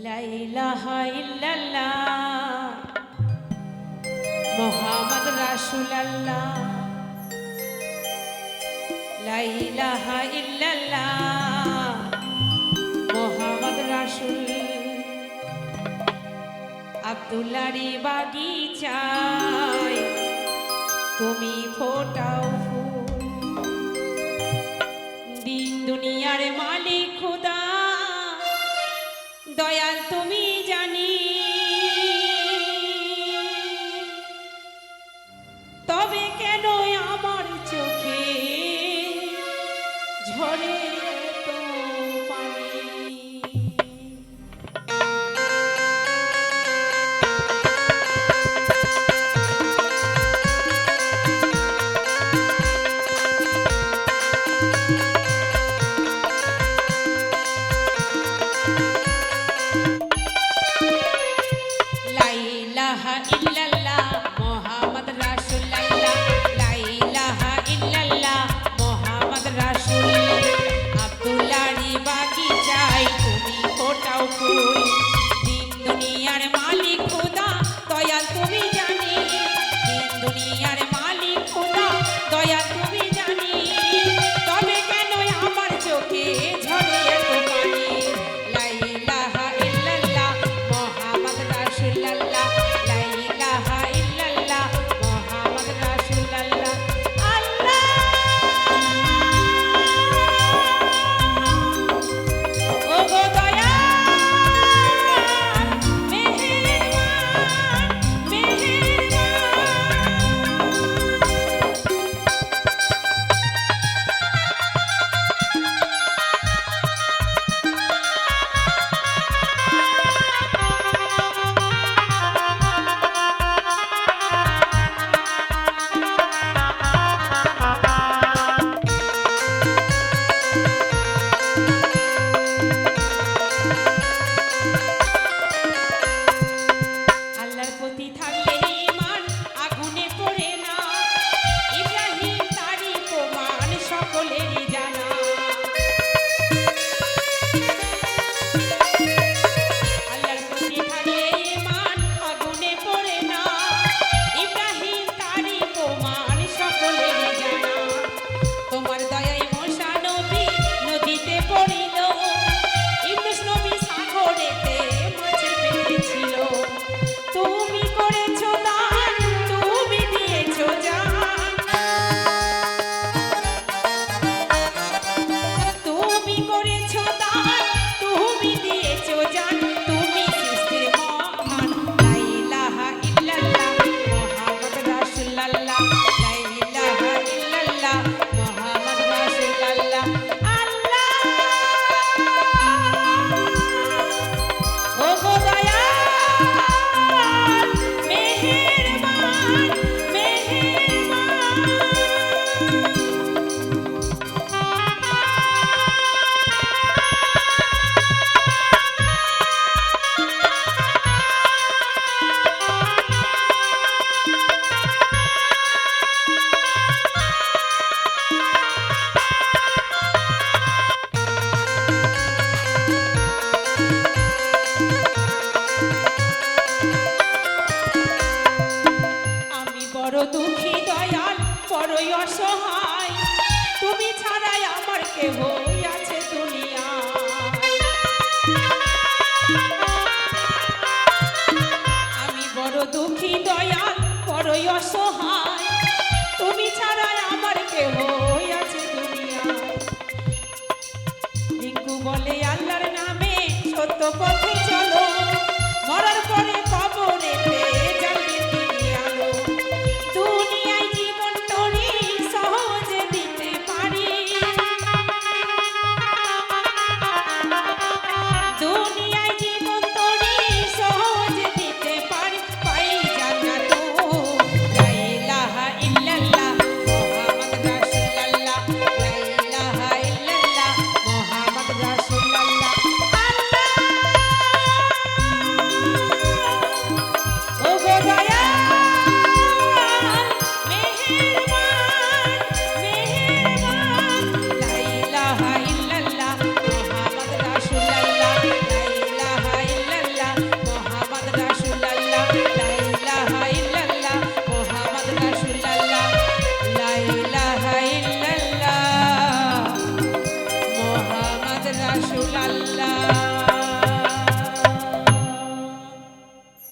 লা ইলাহা ইল্লাল্লাহ মুহাম্মদ রাসূলুল্লাহ লা ইলাহা ইল্লাল্লাহ মুহাম্মদ রাসূল আব্দুল্লাহর বাগিচায় তুমি ফোটাও ফুল দিন দুনিয়ার মালিক খোদা দয়াল তুমি জানি তবে কেন আমার চোখে ঝরে তো পানি দুঃখী দয়াল বড়ই অসহায় তুমি ছাড়াই আমার কেহ আছে দুনিয়ায় আমি বড় দুঃখী দয়াল বড়ই অসহায় তুমি ছাড়াই আমার কেহ আছে দুনিয়ায় রিঙ্কু বলে আল্লাহর নামে সত্য পথে চলো মরার পরে কবরেতে যাবে তিনি আলো দুনিয়ায় জীবন তরি সহজে দিতে পারি দুনিয়ায় জীবন তরি সহজে দিতে পারি পাই জান্নাত লা রাসূল আল্লাহ